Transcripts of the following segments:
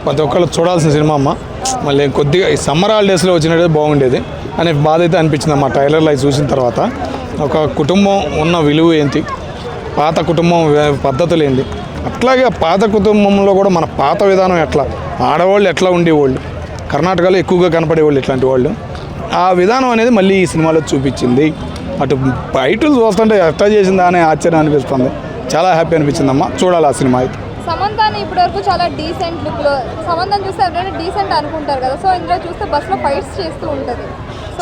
ప్రతి ఒక్కళ్ళు చూడాల్సిన సినిమా అమ్మ. మళ్ళీ కొద్దిగా ఈ సమ్మర్ హాలిడేస్లో వచ్చినట్టు బాగుండేది అనే బాధ అయితే అనిపించింది అమ్మ ట్రైలర్లో అవి చూసిన తర్వాత. ఒక కుటుంబం ఉన్న విలువ ఏంటి, పాత కుటుంబం పద్ధతులు ఏంటి, అట్లాగే పాత కుటుంబంలో కూడా మన పాత విధానం ఎట్లా, ఆడవాళ్ళు ఎట్లా ఉండేవాళ్ళు, కర్ణాటకలో ఎక్కువగా కనపడేవాళ్ళు ఇట్లాంటి వాళ్ళు, ఆ విధానం అనేది మళ్ళీ ఈ సినిమాలో చూపించింది. అటు బయటలు చూస్తుంటే ఎట్లా చేసిందా అనే ఆశ్చర్యం అనిపిస్తుంది. చాలా హ్యాపీ అనిపించిందమ్మా, చూడాలి ఆ సినిమా అయితే. సమంతాని ఇప్పటివరకు చాలా డీసెంట్ లుక్లో, సమంతాన్ని చూస్తే ఎవరైనా డీసెంట్ అనుకుంటారు కదా, సో ఇందులో చూస్తే బస్సులో ఫైట్స్ చేస్తూ ఉంటుంది.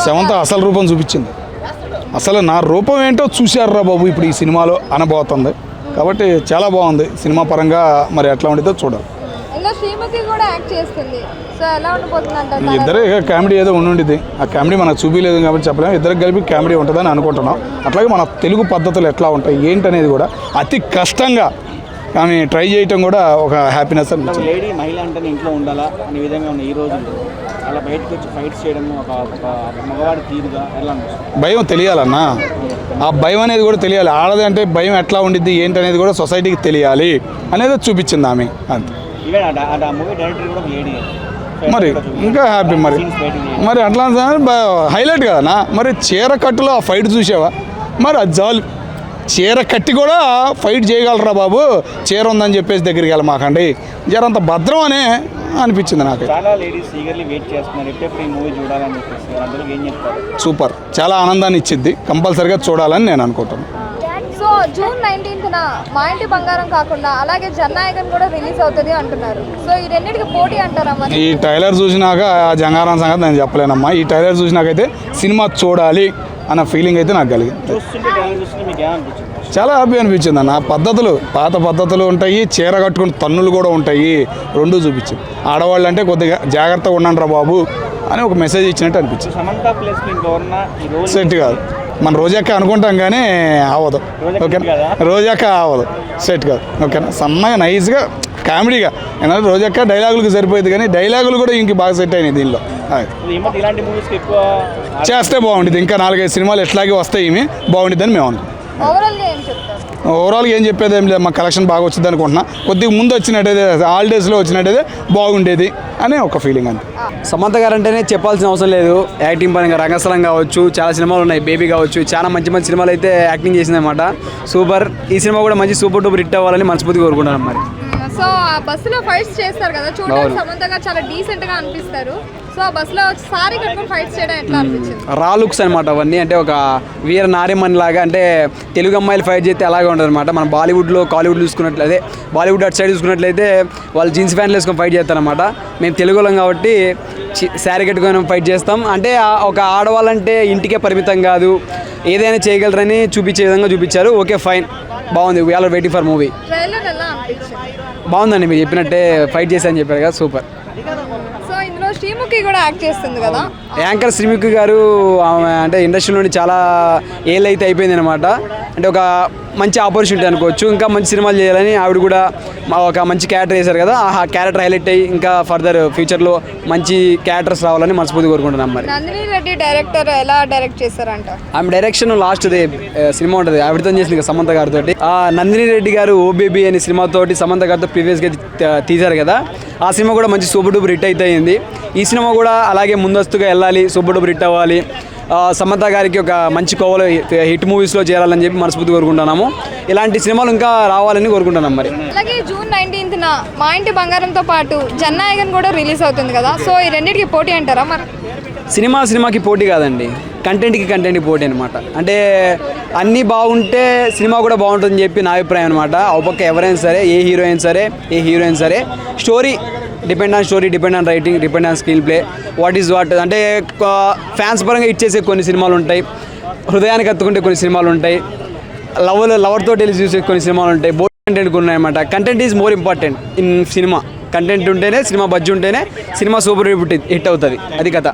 సమంత అసలు రూపం చూపించింది. అసలు నా రూపం ఏంటో చూశారురా బాబు ఇప్పుడు ఈ సినిమాలో అనబోతుంది. కాబట్టి చాలా బాగుంది సినిమా పరంగా. మరి ఎట్లా ఉంటుందో చూడాలి. ఇలా శ్రీముఖి కూడా యాక్ట్ చేస్తుంది, సో ఎలా ఉండిపోతుంది అంటారు? ఇద్దరే కామెడీ ఏదో ఉండింది. ఆ కామెడీ మనకు చూపించలేదు కాబట్టి చెప్పలేము. ఇద్దరికి కలిపి కామెడీ ఉంటుందని అనుకుంటున్నాం. అట్లాగే మన తెలుగు పద్ధతులు ఎట్లా ఉంటాయి ఏంటనేది కూడా అతి కష్టంగా ఆమె ట్రై చేయటం కూడా ఒక హ్యాపీనెస్ అనిపించింది. లేడీ మహిళ అంటే ఇంట్లో ఉండాలా అనే విధంగా ఉన్న ఈ రోజుల్లో అలా బయటకు వచ్చి ఫైట్స్ చేయడం ఒక మగవాడి తీరుగా ఎలా అనిపిస్తుంది? భయం తెలియాలన్నా, ఆ భయం అనేది కూడా తెలియాలి. ఆడది అంటే భయం ఎట్లా ఉండిద్ది ఏంటనేది కూడా సొసైటీకి తెలియాలి అనేది చూపించింది ఆమె. అంతే. మూవీ డైరెక్టర్ కూడా లేడీ, మరి ఇంకా హ్యాపీ. మరి అట్లా హైలైట్ కదనా. మరి చీర కట్టులో ఆ ఫైట్ చూసావా? మరి అది చాలు. చీర కట్టి కూడా ఫైట్ చేయగలరా బాబు, చీర ఉందని చెప్పేసి దగ్గరికి వెళ్ళమాకండి, జరంత భద్రం అనే అనిపించింది నాకు. చాలా లేడీస్ ఈగర్లీ వెయిట్ చేస్తున్నారు ఎప్పుడు ఈ మూవీ చూడాలని చెప్పేసి. అందులో ఏం చెప్తారు? సూపర్, చాలా ఆనందాన్ని ఇచ్చింది. కంపల్సరీగా చూడాలని నేను అనుకుంటున్నాను. సో జూన్ 19న మా ఇంటి బంగారం కాకుండా అలాగే జననాయకన్ కూడా రిలీజ్ అవుతుంది అంటున్నారు. సో ఈ రెండింటికి పోటీ అంటారా? మరి ఈ ట్రైలర్ చూసినాక ఆ జంగారం సంగతి నేను చెప్పలేనమ్మా. ఈ ట్రైలర్ చూసినాకైతే సినిమా చూడాలి అన్న ఫీలింగ్ అయితే నాకు కలిగింది. చాలా హ్యాపీ అనిపించింది అన్న. పద్ధతులు పాత పద్ధతులు ఉంటాయి, చీర కట్టుకుని తన్నులు కూడా ఉంటాయి, రెండూ చూపించింది. ఆడవాళ్ళు అంటే కొద్దిగా జాగ్రత్తగా ఉండండి రా బాబు అని ఒక మెసేజ్ ఇచ్చినట్టు అనిపించింది. సెట్ కాదు, మన రోజాక్క అనుకుంటాం కానీ అవ్వదు. ఓకేనా, రోజాక్క అవ్వదు, సెట్ కాదు. ఓకేనా, సన్నగా నైస్గా కామెడీగా ఎందుకంటే రోజాక్క డైలాగులకు సరిపోయింది కానీ డైలాగులు కూడా ఇంక బాగా సెట్ అయినాయి దీనిలో. చేస్తే బాగుంటుంది. ఇంకా 4-5 సినిమాలు ఎట్లాగే వస్తాయి, ఇవి బాగుంటుందని మేము అనుకుంటాం. ఓవరాల్గా ఏం చెప్పేది ఏం లేదు, మా కలెక్షన్ బాగా వచ్చింది అనుకుంటున్నా. కొద్దిగా ముందు వచ్చినట్టయితే హాలిడేస్లో వచ్చినట్టయితే బాగుండేది అనే ఒక ఫీలింగ్ అంతే. సమంత గారు అంటేనే చెప్పాల్సిన అవసరం లేదు. యాక్టింగ్ పరంగా రంగస్థలం కావచ్చు, చాలా సినిమాలు ఉన్నాయి, బేబీ కావచ్చు, చాలా మంచి మంచి సినిమాలు అయితే యాక్టింగ్ చేసిందన్నమాట. సూపర్. ఈ సినిమా కూడా మంచి సూపర్ డూపర్ హిట్ అవ్వాలని మనస్ఫూర్తిగా కోరుకుంటున్నాను. మరి సో ఆ బస్సులో ఫైట్స్ చేస్తారు కదా, చూడడానికి సమంత గారు చాలా డీసెంట్ గా అనిపిస్తారు. సో ఆ బస్సులో సారీ కట్టుకొని ఫైట్స్ చేయడం ఎట్లా అనిపించింది? రా లుక్స్ అనమాట అవన్నీ. అంటే ఒక వీర నారిమణి లాగా, అంటే తెలుగు అమ్మాయిలు ఫైట్ చేస్తే అలాగే ఉంటుంది అనమాట. మనం బాలీవుడ్లో కాలీవుడ్ చూసుకున్నట్లయితే, బాలీవుడ్ అటు సైడ్ చూసుకున్నట్లయితే వాళ్ళు జీన్స్ ప్యాంట్లు వేసుకొని ఫైట్ చేస్తారనమాట. మేము తెలుగు వాళ్ళం కాబట్టి శారీ కట్టుకొని ఫైట్ చేస్తాం. అంటే ఒక ఆడవాళ్ళంటే ఇంటికే పరిమితం కాదు, ఏదైనా చేయగలరని చూపించే విధంగా చూపించారు. ఓకే, ఫైన్, బాగుంది. We are waiting for movie. Trailer ఎలా అనిపించింది? బాగుందండి, మీరు చెప్పినట్టే ఫైట్ చేశారని చెప్పారు కదా, సూపర్. సో ఇందులో శ్రీముఖి కూడా యాక్ట్ చేస్తుంది కదా. యాంకర్ శ్రీముఖి గారు అంటే ఇండస్ట్రీ నుండి చాలా ఏళ్ళు అయితే అయిపోయింది అనమాట. అంటే ఒక మంచి ఆపర్చునిటీ అనుకోవచ్చు. ఇంకా మంచి సినిమాలు చేయాలని ఆవిడ కూడా ఒక మంచి క్యారెక్టర్ చేశారు కదా, ఆ క్యారెక్టర్ హైలైట్ అయ్యి ఇంకా ఫర్దర్ ఫ్యూచర్లో మంచి క్యారెక్టర్స్ రావాలని మనస్ఫూర్తి కోరుకుంటున్నాం. మరి నందిని రెడ్డి డైరెక్టర్ ఎలా డైరెక్ట్ చేశారంట? ఆమె డైరెక్షన్ లాస్ట్ సినిమా ఉంటుంది, ఆవిడతో చేసింది సమంత గారితో. నందిని రెడ్డి గారు ఓ బేబీ అనే సినిమాతోటి సమంత గారితో ప్రీవియస్గా తీశారు కదా, ఆ సినిమా కూడా మంచి సూపర్ డూపర్ హిట్ అయితే అయింది. ఈ సినిమా కూడా అలాగే ముందస్తుగా వెళ్ళాలి, సూపర్ డూపర్ హిట్ అవ్వాలి, సమంత గారికి ఒక మంచి కోవలో హిట్ మూవీస్లో చేరాలని చెప్పి మనస్ఫూర్తి కోరుకుంటున్నాము. ఇలాంటి సినిమాలు ఇంకా రావాలని కోరుకుంటున్నాం. మరి అలాగే జూన్ 19న మా ఇంటి బంగారంతో పాటు జననాయకన్ కూడా రిలీజ్ అవుతుంది కదా, సో ఈ రెండింటికి పోటీ అంటారా? మరి సినిమాకి పోటీ కాదండి, కంటెంట్కి పోటీ అనమాట. అంటే అన్నీ బాగుంటే సినిమా కూడా బాగుంటుందని చెప్పి నా అభిప్రాయం అనమాట. ఒక ఎవరైనా సరే, ఏ హీరోయిన్ సరే story depend on story, depend on writing, depend on screen play, what is what. అంటే ఫ్యాన్స్ పరంగా ఇచ్చేసే కొన్ని సినిమాలు ఉంటాయి, హృదయానికి హత్తుకుంటే కొన్ని సినిమాలు ఉంటాయి, లవర్తో వెళ్ళి చూసే కొన్ని సినిమాలు ఉంటాయి, బోర్డ్ కంటెంట్ ఉన్నాయి అనమాట. Content is more important in cinema. Content ఉంటేనే సినిమా, బడ్జెట్ ఉంటేనే సినిమా సూపర్ హిట్ అవుతుంది. అది కథ.